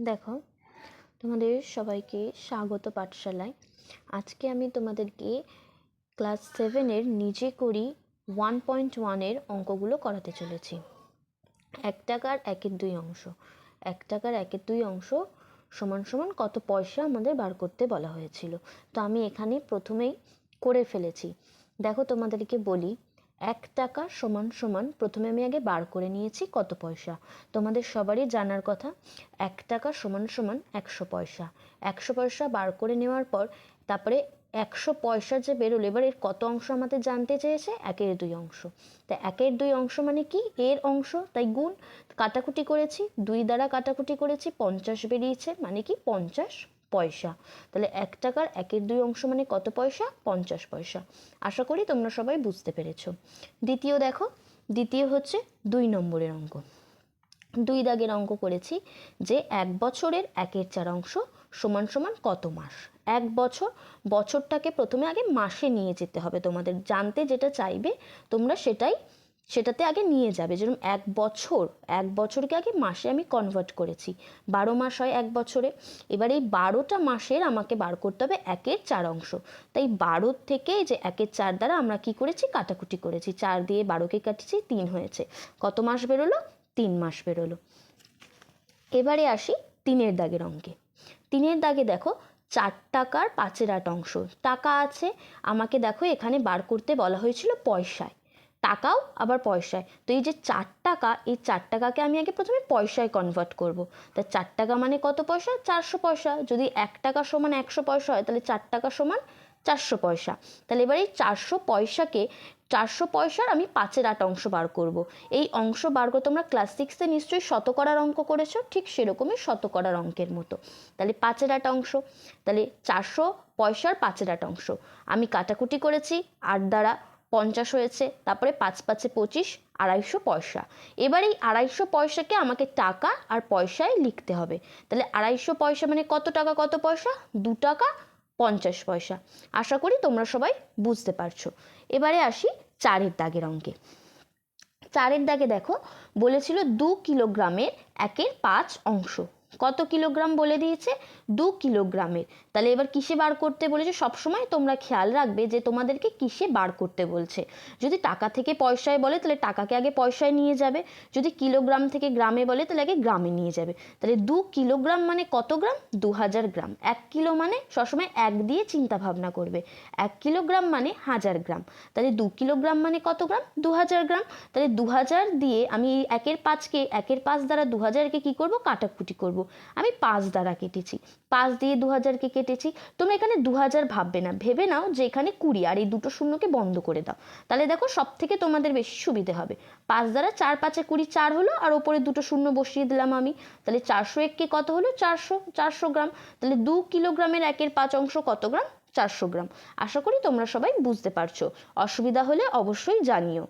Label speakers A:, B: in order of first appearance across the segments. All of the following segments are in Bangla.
A: দেখো, তোমাদের সবাইকে স্বাগত পাঠশালায়। আজকে আমি তোমাদেরকে ক্লাস 7-এর নিজে করি 1.1-এর অঙ্কগুলো করাতে চলেছি। 1 টাকার 1-এর 2 অংশ। 1 টাকার 1-এর 2 অংশ সমান সমান কত পয়সা আমাদের বার করতে বলা হয়েছিল। তো আমি এখানে প্রথমেই করে ফেলেছি। দেখো, তোমাদেরকে বলি, 1 টাকা সমান সমান প্রথমে আমি আগে বার করে নিয়েছি কত পয়সা। তোমাদের সবারই জানার কথা, 1 টাকা সমান সমান 100 পয়সা। 100 পয়সা বার করে নেওয়ার পর তারপরে 100 পয়সা যে বেরোলো, এবার এর কত অংশ আমাদের জানতে চেয়েছে, 1-এর 2 অংশ। তাই 1-এর 2 অংশ মানে কি, এর অংশ, তাই গুণ। কাটাকুটি করেছি, 2 দ্বারা কাটাকুটি করেছি, 50 বেরিয়েছে, মানে কি 50 পয়সা। তাহলে 1 টাকার 1-এর 2 অংশ মানে কত পয়সা, 50 পয়সা। আশা করি তোমরা সবাই বুঝতে পেরেছো। দ্বিতীয় দেখো, দ্বিতীয় হচ্ছে 2 নম্বরের অঙ্ক। 2 দাগের অঙ্ক করেছি যে 1 বছরের 1-এর 4 অংশ সমান সমান কত মাস। 1 বছর, বছরটাকে প্রথমে আগে মাসে নিয়ে যেতে হবে। তোমাদের জানতে যেটা চাইবে তোমরা সেটাতে আগে নিয়ে যাবে। যেরকম 1 বছরকে আগে মাসে আমি কনভার্ট করেছি। 12 মাস হয় 1 বছরে। এবার এই 12টা মাসের আমাকে বার করতে হবে 1-এর 4 অংশ। তাই 12 থেকে যে 1-এর 4 দ্বারা আমরা কি করেছি, কাটাকুটি করেছি। 4 দিয়ে 12কে কাটিয়েছি, 3 হয়েছে। কত মাস বেরোলো, 3 মাস বেরোলো। এবারে আসি 3-এর দাগের অঙ্কে। 3-এর দাগে দেখো, 4 টাকার 5-এর 8 অংশ। টাকা আছে, আমাকে দেখো এখানে বার করতে বলা হয়েছিল পয়সায়। টাকাও আবার পয়সায়। তো এই যে 4 টাকা, এই 4 টাকাকে আমি আগে প্রথমে পয়সায় কনভার্ট করব। তা 4 টাকা মানে কত পয়সা, 400 পয়সা। যদি 1 টাকা সমান 100 পয়সা হয়, তাহলে 4 টাকা সমান 400 পয়সা। তাহলে এবার এই 400 পয়সাকে, 400 পয়সার আমি 5-এর 8 অংশ বার করব। এই অংশ বার করে তোমরা ক্লাস 6-এ নিশ্চয়ই শতকরার অঙ্ক করেছো, ঠিক সেরকমই শতকরার অঙ্কের মতো। তাহলে 5-এর 8 অংশ, তাহলে 400 পয়সার 5-এর 8 অংশ। আমি কাটাকুটি করেছি, 8 দ্বারা 50 হয়েছে, তারপরে 5 5-এ 25, 250 পয়সা। এবার এই 250 পয়সাকে আমাকে টাকা আর পয়সায় লিখতে হবে। তাহলে 250 পয়সা মানে কত টাকা কত পয়সা, 2 টাকা 50 পয়সা। আশা করি তোমরা সবাই বুঝতে পারছো। এবারে আসি 4-এর দাগের অঙ্কে। 4-এর দাগে দেখো, বলেছিল 2 কিলোগ্রামের 1-এর 5 অংশ। কত কিলোগ্রাম বলে দিয়েছে, 2 কিলোগ্রামের। তাহলে এবার কিসে বার করতে বলেছে, সবসময় তোমরা খেয়াল রাখবে যে তোমাদেরকে কিসে বার করতে বলছে। যদি টাকা থেকে পয়সায় বলে তাহলে টাকাকে আগে পয়সায় নিয়ে যাবে, যদি কিলোগ্রাম থেকে গ্রামে বলে তাহলে আগে গ্রামে নিয়ে যাবে। তাহলে 2 কিলোগ্রাম মানে কত গ্রাম, 2000 গ্রাম। 1 কিলো মানে সবসময় 1 দিয়ে চিন্তা ভাবনা করবে। 1 কিলোগ্রাম মানে 1000 গ্রাম। তাহলে 2 কিলোগ্রাম মানে কত গ্রাম, 2000 গ্রাম। তাহলে 2000 দিয়ে আমি 1-এর 5কে, 1-এর 5 দ্বারা 2000কে কি করব, কাটাকুটি করব। আমি 5 দ্বারা কেটেছি, 5 দিয়ে 2000কে কেটেছি। তোমরা এখানে 2000 ভাববে না, ভেবে নাও যে এখানে 20, আর এই দুটো শূন্যকে বন্ধ করে দাও। তাহলে দেখো সব থেকে তোমাদের বেশি সুবিধে হবে। 5 দ্বারা 4 5-এ 20, 4 হলো, আর ওপরে দুটো শূন্য বসিয়ে দিলাম আমি। তাহলে 401কে কত হলো, 400 গ্রাম। তাহলে 2 কিলোগ্রামের 1-এর 5 অংশ কত গ্রাম, 400 গ্রাম। আশা করি তোমরা সবাই বুঝতে পারছো। অসুবিধা হলে অবশ্যই জানিও।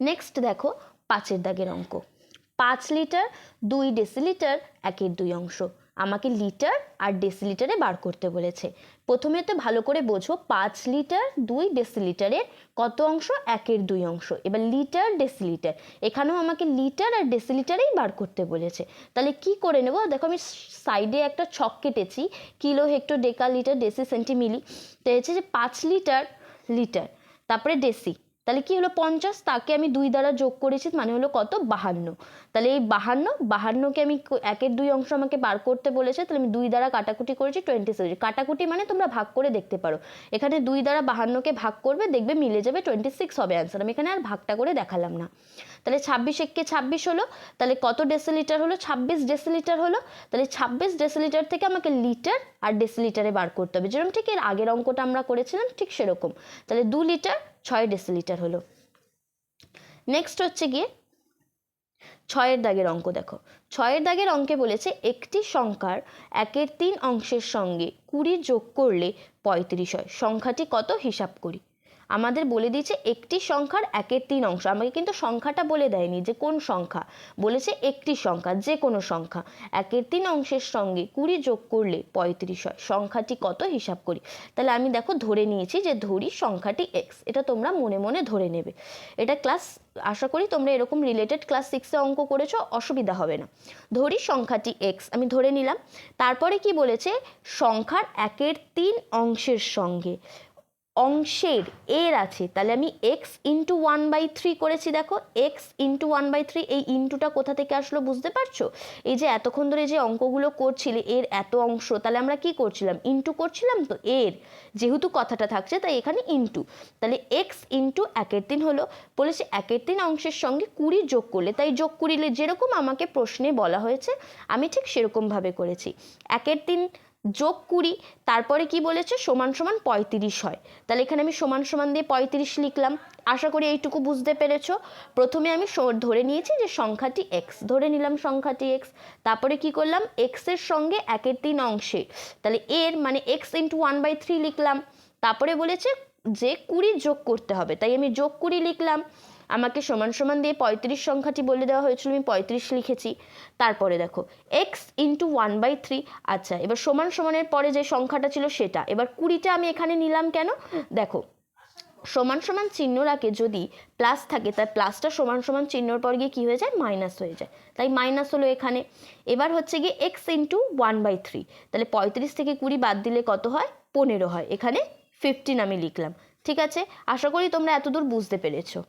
A: নেক্সট দেখো, 5-এর দাগের অঙ্ক। 5 লিটার 2 ডেসিলিটার 1-এর 2 অংশ। আমাকে লিটার আর ডেসিলিটারে বার করতে বলেছে। প্রথমে তো ভালো করে বোঝো, 5 লিটার 2 ডেসিলিটারের কত অংশ, 1-এর 2 অংশ। এবার লিটার ডেসিলিটার, এখানেও আমাকে লিটার আর ডেসিলিটারেই বার করতে বলেছে। তাহলে কি করে নেব, দেখো আমি সাইডে একটা ছক কেটেছি, কিলো হেক্টর ডেকা লিটার ডেসি সেন্টিমিলি। তো হচ্ছে যে 5 লিটার লিটার, তারপরে ডেসি, তাহলে কি হলো 50, তাকে আমি 2 দ্বারা যোগ করেছি, মানে হলো কত, 52। তাহলে এই 52কে আমি 1-এর 2 অংশ আমাকে বার করতে বলেছে, তাহলে আমি 2 দ্বারা কাটাকুটি করেছি, 26। কাটাকুটি মানে তোমরা ভাগ করে দেখতে পারো। এখানে 2 দ্বারা 52কে ভাগ করবে, দেখবে মিলে যাবে, 26 হবে অ্যান্সার। আমি এখানে আর ভাগটা করে দেখালাম না। তাহলে 26 1-কে 26 হলো, তাহলে কত ডেসিলিটার হলো, 26 ডেসিলিটার হলো। তাহলে 26 ডেসিলিটার থেকে আমাকে লিটার আর ডেসিলিটারে বার করতে হবে, যেরকম ঠিক এর আগের অঙ্কটা আমরা করেছিলাম ঠিক সেরকম। তাহলে 2 লিটার 6 ডেসিলিটার হলো। নেক্সট হচ্ছে গিয়ে 6-এর দাগের অঙ্ক। দেখো, 6-এর দাগের অঙ্কে বলেছে একটি সংখ্যার 1-এর 3 অংশের সঙ্গে 20 যোগ করলে 35 হয়, সংখ্যাটি কত হিসাব করি। আমাদের বলে দিয়েছে একটি সংখ্যার 1/3 অংশ, আমাকে কিন্তু সংখ্যাটা বলে দেয়নি যে কোন সংখ্যা, বলেছে একটি সংখ্যা, যে কোনো সংখ্যা 1/3 অংশের সঙ্গে 20 যোগ করলে 35 হয়, সংখ্যাটি কত হিসাব করি। তাহলে আমি দেখো ধরে নিয়েছি যে ধরি সংখ্যাটি এক্স, এটা তোমরা মনে মনে ধরে নেবে। এটা ক্লাস, আশা করি তোমরা এরকম রিলেটেড ক্লাস 6-এ অঙ্ক করেছো, অসুবিধা হবে না। ধরি সংখ্যাটি এক্স, আমি ধরে নিলাম। তারপরে কি বলেছে, সংখ্যার 1/3 অংশের সঙ্গে, অংশের এর আছে, তাহলে আমি এক্স ইন্টু 1/3 করেছি। দেখো এক্স ইন্টু 1/3, এই ইন্টুটা কোথা থেকে আসলো বুঝতে পারছো? এই যে এতক্ষণ ধরে যে অঙ্কগুলো করছিলে এর এত অংশ, তাহলে আমরা কি করছিলাম, ইন্টু করছিলাম, তো এর যেহেতু কথাটা থাকছে তাই এখানে ইন্টু, তাহলে এক্স ইন্টু 1/3 হলো। বলেছে 1/3 অংশের সঙ্গে 20 যোগ করলে, তাই যোগ করিলে যেরকম আমাকে প্রশ্নে বলা হয়েছে আমি ঠিক সেরকমভাবে করেছি। 1/3 যোগ 20, তারপরে কি বলেছে সমান সমান 35 হয়, তাহলে এখানে আমি সমান সমান দিয়ে 35 লিখলাম। আশা করি এইটুকু বুঝতে পেরেছো। প্রথমে আমি ধরে নিয়েছি যে সংখ্যাটি এক্স, ধরে নিলাম সংখ্যাটি এক্স। তারপরে কি করলাম, এক্সের সঙ্গে 1/3 অংশে, তাহলে এর মানে এক্স ইন্টু 1/3 লিখলাম। তারপরে বলেছে যে 20 যোগ করতে হবে, তাই আমি যোগ 20 লিখলাম। আমাকে সমান সমান দিয়ে 35 সংখ্যাটি বলে দেওয়া হয়েছিল, আমি 35 লিখেছি। তারপরে দেখো এক্স ইন্টু 1/3, আচ্ছা এবার সমান সমানের পরে যে সংখ্যাটা ছিল সেটা, এবার 20টা আমি এখানে নিলাম কেন, দেখো সমান সমান চিহ্নর আগে যদি প্লাস থাকে তাই প্লাসটা সমান সমান চিহ্নর পর গিয়ে কী হয়ে যায়, মাইনাস হয়ে যায়, তাই মাইনাস হলো এখানে। এবার হচ্ছে গিয়ে এক্স ইন্টু 1/3, তাহলে 35 থেকে 20 বাদ দিলে কত হয়, 15 হয়, এখানে 15 আমি লিখলাম। ঠিক আছে, আশা করি তোমরা এতদূর বুঝতে পেরেছো।